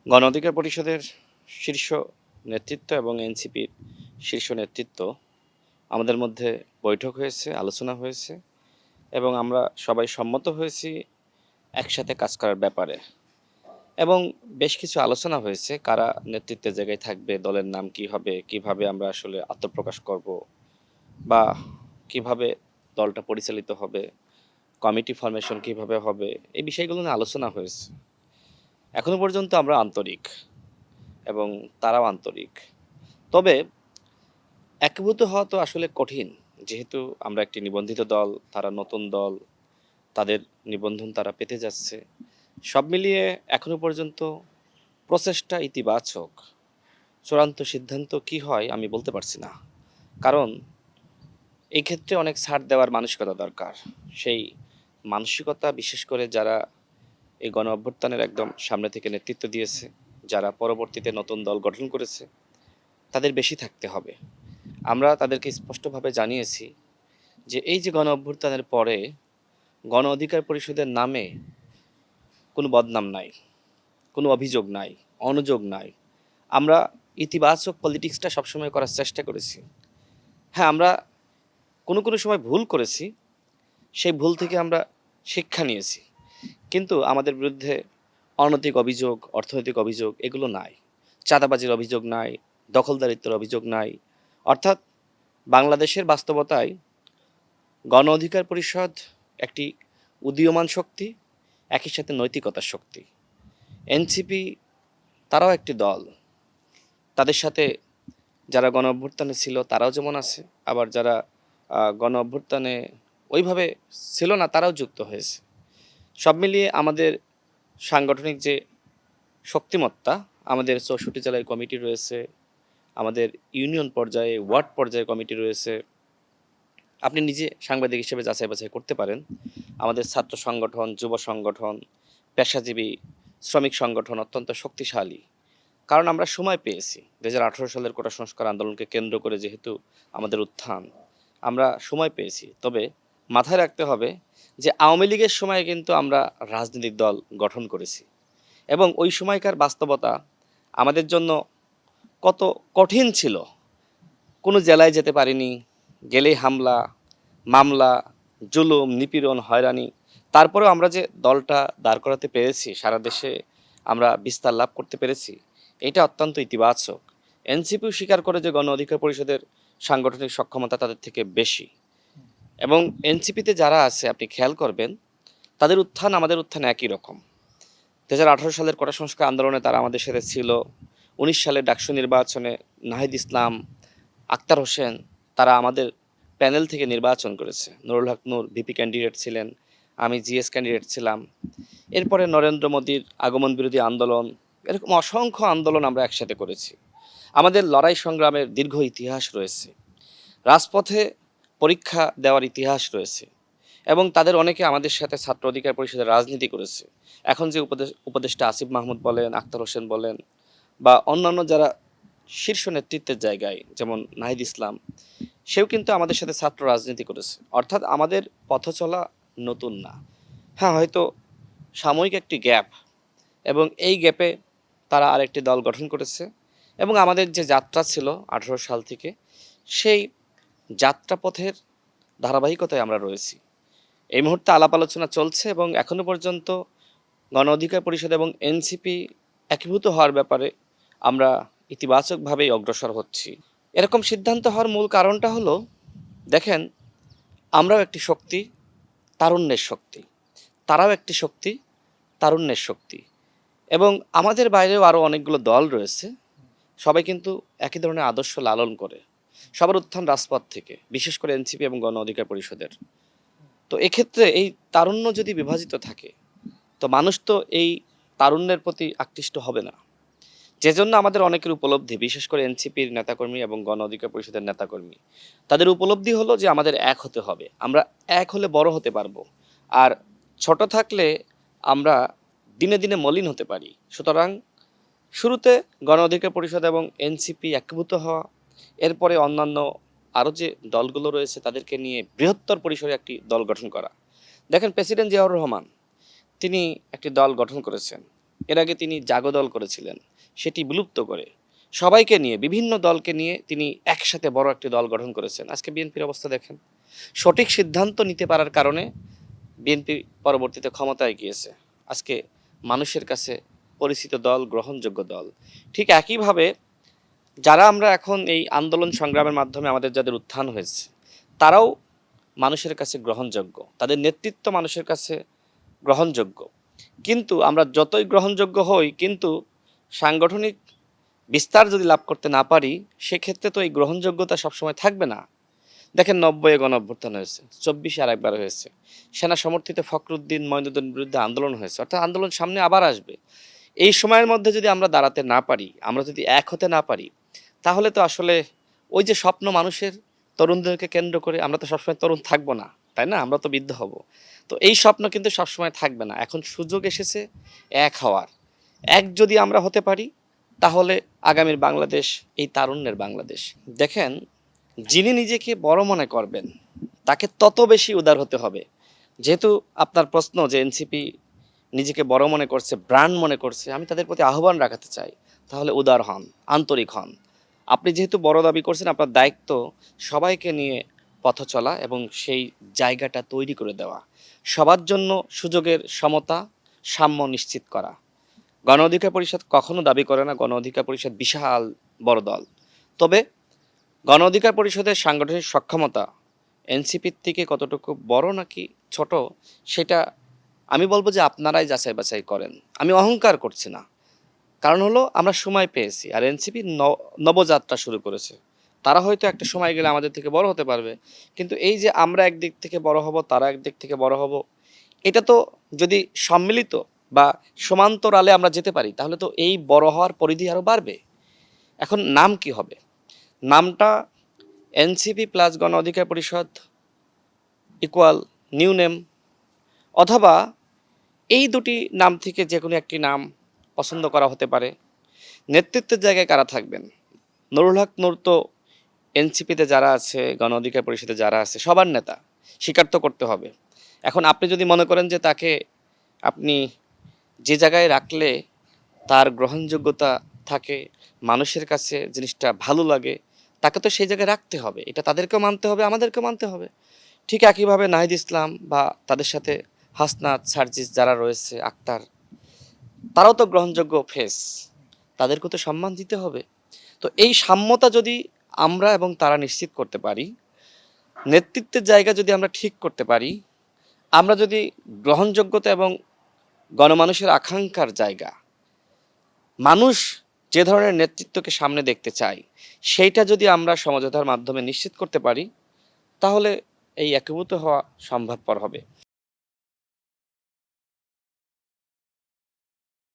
গণ অধিকার পরিষদের শীর্ষ নেতৃত্ব এবং এনসিপির শীর্ষ নেতৃত্ব আমাদের মধ্যে বৈঠক হয়েছে, আলোচনা হয়েছে এবং আমরা সবাই সম্মত হয়েছি একসাথে কাজ করার ব্যাপারে। এবং বেশ কিছু আলোচনা হয়েছে কারা নেতৃত্বের জায়গায় থাকবে, দলের নাম কি হবে, কিভাবে আমরা আসলে আত্মপ্রকাশ করব বা কিভাবে দলটা পরিচালিত হবে, কমিটি ফরমেশন কিভাবে হবে, এই বিষয়গুলো নিয়ে আলোচনা হয়েছে। এখনো পর্যন্ত আমরা আন্তরিক এবং তারাও আন্তরিক। তবে একীভূত হওয়া তো আসলে কঠিন, যেহেতু আমরা একটি নিবন্ধিত দল, তারা নতুন দল, তাদের নিবন্ধন তারা পেতে যাচ্ছে। সব মিলিয়ে এখনো পর্যন্ত প্রচেষ্টা ইতিবাচক। চূড়ান্ত সিদ্ধান্ত কি হয় আমি বলতে পারছি না, কারণ এই ক্ষেত্রে অনেক ছাড় দেওয়ার মানসিকতা দরকার। সেই মানসিকতা বিশেষ করে যারা এই গণ অভ্যুত্থানের একদম সামনে থেকে নেতৃত্ব দিয়েছে, যারা পরবর্তীতে নতুন দল গঠন করেছে, তাদের বেশি থাকতে হবে। আমরা তাদেরকে স্পষ্টভাবে জানিয়েছি যে এই যে গণ অভ্যুত্থানের পরে গণ অধিকার পরিষদের নামে কোনো বদনাম নাই, কোনো অভিযোগ নাই, অনুযোগ নাই। আমরা ইতিবাচক পলিটিক্সটা সবসময় করার চেষ্টা করেছি। হ্যাঁ, আমরা কোনো কোনো সময় ভুল করেছি, সেই ভুল থেকে আমরা শিক্ষা নিয়েছি, কিন্তু আমাদের বিরুদ্ধে অনৈতিক অভিযোগ, অর্থনৈতিক অভিযোগ এগুলো নাই, চাঁদাবাজির অভিযোগ নাই, দখলদারিত্বের অভিযোগ নাই। অর্থাৎ বাংলাদেশের বাস্তবতায় গণ অধিকার পরিষদ একটি উদীয়মান শক্তি, একই সাথে নৈতিকতার শক্তি। এনসিপি তারাও একটি দল, তাদের সাথে যারা গণ অভ্যুত্থানে ছিল তারাও যেমন আছে, আবার যারা গণ অভ্যুত্থানে ওইভাবে ছিল না তারাও যুক্ত হয়েছে। সব মিলিয়ে আমাদের সাংগঠনিক যে শক্তিমত্তা, আমাদের ৬৪ জেলায় কমিটি রয়েছে, আমাদের ইউনিয়ন পর্যায়ে, ওয়ার্ড পর্যায়ে কমিটি রয়েছে। আপনি নিজে সাংবাদিক হিসেবে যাচাই বাছাই করতে পারেন। আমাদের ছাত্র সংগঠন, যুব সংগঠন, পেশাজীবী, শ্রমিক সংগঠন অত্যন্ত শক্তিশালী, কারণ আমরা সময় পেয়েছি। ২০১৮ সালের কোটা সংস্কার আন্দোলনকে কেন্দ্র করে যেহেতু আমাদের উত্থান, আমরা সময় পেয়েছি। তবে মাথায় রাখতে হবে যে আওয়ামী লীগের সময় কিন্তু আমরা রাজনৈতিক দল গঠন করেছি এবং ওই সময়কার বাস্তবতা আমাদের জন্য কত কঠিন ছিল। কোনো জেলায় যেতে পারিনি, গেলেই হামলা, মামলা, জুলুম, নিপীড়ন, হয়রানি। তারপরেও আমরা যে দলটা দাঁড় করাতে পেরেছি, সারা দেশে আমরা বিস্তার লাভ করতে পেরেছি, এটা অত্যন্ত ইতিবাচক। এনসিপিও স্বীকার করে যে গণ অধিকার পরিষদের সাংগঠনিক সক্ষমতা তাদের থেকে বেশি, এবং এনসিপিতে যারা আছে আপনি খেয়াল করবেন তাদের উত্থান আমাদের উত্থান একই রকম। ২০১৮ সালের কোটা সংস্কার আন্দোলনে তারা আমাদের সাথে ছিল। ১৯ সালের ডাকসু নির্বাচনে নাহিদ ইসলাম, আক্তার হোসেন তারা আমাদের প্যানেল থেকে নির্বাচন করেছে। নুরুল হক নূর ভিপি ক্যান্ডিডেট ছিলেন, আমি জিএস ক্যান্ডিডেট ছিলাম। এরপরে নরেন্দ্র মোদীর আগমন বিরোধী আন্দোলন, এরকম অসংখ্য আন্দোলন আমরা একসাথে করেছি। আমাদের লড়াই সংগ্রামের দীর্ঘ ইতিহাস রয়েছে, রাজপথে পরীক্ষা দেওয়ার ইতিহাস রয়েছে, এবং তাদের অনেকে আমাদের সাথে ছাত্র অধিকার পরিষদের রাজনীতি করেছে। এখন যে উপদেষ্টা আসিফ মাহমুদ বলেন, আক্তার হোসেন বলেন, বা অন্যান্য যারা শীর্ষ নেতৃত্বের জায়গায় যেমন নাহিদ ইসলাম, সেও কিন্তু আমাদের সাথে ছাত্র রাজনীতি করেছে। অর্থাৎ আমাদের পথ চলা নতুন না। হ্যাঁ, হয়তো সাময়িক একটি গ্যাপ, এবং এই গ্যাপে তারা আরেকটি দল গঠন করেছে, এবং আমাদের যে যাত্রা ছিল ১৮ সাল থেকে, সেই যাত্রাপথের ধারাবাহিকতায় আমরা রয়েছি। এই মুহূর্তে আলাপ আলোচনা চলছে এবং এখনো পর্যন্ত গণ অধিকার পরিষদ এবং এনসিপি একীভূত হওয়ার ব্যাপারে আমরা ইতিবাচকভাবেই অগ্রসর হচ্ছি। এরকম সিদ্ধান্ত হওয়ার মূল কারণটা হলো, দেখেন, আমরাও একটি শক্তি, তারুণ্যের শক্তি, তারাও একটি শক্তি, তারুণ্যের শক্তি, এবং আমাদের বাইরেও আরও অনেকগুলো দল রয়েছে। সবাই কিন্তু একই ধরনের আদর্শ লালন করে। সবার উত্থান রাজপথ থেকে, বিশেষ করে এনসিপি এবং গণ অধিকার পরিষদের। তো এক্ষেত্রে এই তারুণ্য যদি বিভাজিত থাকে, তো মানুষ তো এই তারুণ্যের প্রতি আকৃষ্ট হবে না। যে জন্য আমাদের অনেকের উপলব্ধি, বিশেষ করে এনসিপির নেতাকর্মী এবং গণ অধিকার পরিষদের নেতাকর্মী, তাদের উপলব্ধি হলো যে আমাদের এক হতে হবে। আমরা এক হলে বড় হতে পারবো, আর ছোট থাকলে আমরা দিনে দিনে মলিন হতে পারি। সুতরাং শুরুতে গণ অধিকার পরিষদ এবং এনসিপি একীভূত হওয়া, এরপরে অন্যান্য আরও যে দলগুলো রয়েছে তাদেরকে নিয়ে বৃহত্তর পরিসরে একটি দল গঠন করা। দেখেন, প্রেসিডেন্ট জিয়াউর রহমান তিনি একটি দল গঠন করেছেন, এর আগে তিনি জাগদল করেছিলেন, সেটি বিলুপ্ত করে সবাইকে নিয়ে, বিভিন্ন দলকে নিয়ে তিনি একসাথে বড় একটি দল গঠন করেছেন। আজকে বিএনপির অবস্থা দেখেন। সঠিক সিদ্ধান্ত নিতে পারার কারণে বিএনপি পরবর্তীতে ক্ষমতায় গিয়েছে। আজকে মানুষের কাছে পরিচিত দল, গ্রহণযোগ্য দল। ঠিক একইভাবে যারা আমরা এখন এই আন্দোলন সংগ্রামের মাধ্যমে আমাদের যাদের উত্থান হয়েছে, তারাও মানুষের কাছে গ্রহণযোগ্য, তাদের নেতৃত্ব মানুষের কাছে গ্রহণযোগ্য। কিন্তু আমরা যতই গ্রহণযোগ্য হই, কিন্তু সাংগঠনিক বিস্তার যদি লাভ করতে না পারি, সেক্ষেত্রে তো এই গ্রহণযোগ্যতা সবসময় থাকবে না। দেখেন 90-এ গণঅভ্যুত্থান হয়েছে, 24-এ আরেকবার হয়েছে, সেনা সমর্থিত ফখরুদ্দিন মঈনুদ্দিনের বিরুদ্ধে আন্দোলন হয়েছে, অর্থাৎ আন্দোলন সামনে আবার আসবে। এই সময়ের মধ্যে যদি আমরা দাঁড়াতে না পারি, আমরা যদি এক হতে না পারি, তাহলে তো আসলে ওই যে স্বপ্ন মানুষের, তরুণদেরকে কেন্দ্র করে, আমরা তো সবসময় তরুণ থাকবো না, তাই না? আমরা তো বৃদ্ধ হব। তো এই স্বপ্ন কিন্তু সবসময় থাকবে না। এখন সুযোগ এসেছে এক হওয়ার। এক যদি আমরা হতে পারি, তাহলে আগামীর বাংলাদেশ এই তারুণ্যের বাংলাদেশ। দেখেন, যিনি নিজেকে বড় মনে করবেন তাকে তত বেশি উদার হতে হবে। যেহেতু আপনার প্রশ্ন যে এনসিপি নিজেকে বড় মনে করছে, ব্র্যান্ড মনে করছে, আমি তাদের প্রতি আহ্বান রাখাতে চাই, তাহলে উদার হন, আন্তরিক হন। আপনি যেহেতু বড় দাবি করছেন, আপনার দায়িত্ব সবাইকে নিয়ে পথ চলা এবং সেই জায়গাটা তৈরি করে দেওয়া, সবার জন্য সুযোগের সমতা, সাম্য নিশ্চিত করা। গণ অধিকার পরিষদ কখনো দাবি করে না গণ অধিকার পরিষদ বিশাল বড় দল। তবে গণ অধিকার পরিষদের সাংগঠনিক সক্ষমতা এনসিপির থেকে কতটুকু বড় নাকি ছোট, সেটা আমি বলবো যে আপনারাই যাচাই বাছাই করেন। আমি অহংকার করছি না, কারণ হলো আমরা সময় পেয়েছি, আর এনসিপি নবযাত্রা শুরু করেছে। তারা হয়তো একটা সময় গেলে আমাদের থেকে বড় হতে পারবে, কিন্তু এই যে আমরা একদিক থেকে বড় হব, তারা একদিক থেকে বড় হব, এটা তো যদি সম্মিলিত বা সমান্তরালে আমরা যেতে পারি, তাহলে তো এই বড় হওয়ার পরিধি আরও বাড়বে। এখন নাম কি হবে? নামটা এনসিপি প্লাস গণ অধিকার পরিষদ ইকুয়াল নিউ নেম, অথবা এই দুটি নাম থেকে যে কোনো একটি নাম পছন্দ করা হতে পারে। নেতৃত্বের জায়গায় কারা থাকবেন? নুরুল হক নূর তো এনসিপিতে যারা আছে, গণ অধিকার পরিষদে যারা আছে, সবার নেতা, স্বীকার তো করতে হবে। এখন আপনি যদি মনে করেন যে তাকে আপনি যে জায়গায় রাখলে তার গ্রহণযোগ্যতা থাকে, মানুষের কাছে জিনিসটা ভালো লাগে, তাকে তো সেই জায়গায় রাখতে হবে। এটা তাদেরকেও মানতে হবে, আমাদেরকেও মানতে হবে। ঠিক একইভাবে নাহিদ ইসলাম বা তাদের সাথে হাসনাত, সার্জিস যারা রয়েছে, আক্তার, তারাও তো গ্রহণযোগ্য ফেস, তাদেরকেও তো সম্মান দিতে হবে। তো এই সাম্যতা যদি আমরা এবং তারা নিশ্চিত করতে পারি, নেতৃত্বের জায়গা যদি আমরা ঠিক করতে পারি, আমরা যদি গ্রহণযোগ্যতা এবং গণমানুষের আকাঙ্ক্ষার জায়গা, মানুষ যে ধরনের নেতৃত্বকে সামনে দেখতে চাই, সেইটা যদি আমরা সমঝোতার মাধ্যমে নিশ্চিত করতে পারি, তাহলে এই একীভূত হওয়া সম্ভবপর হবে।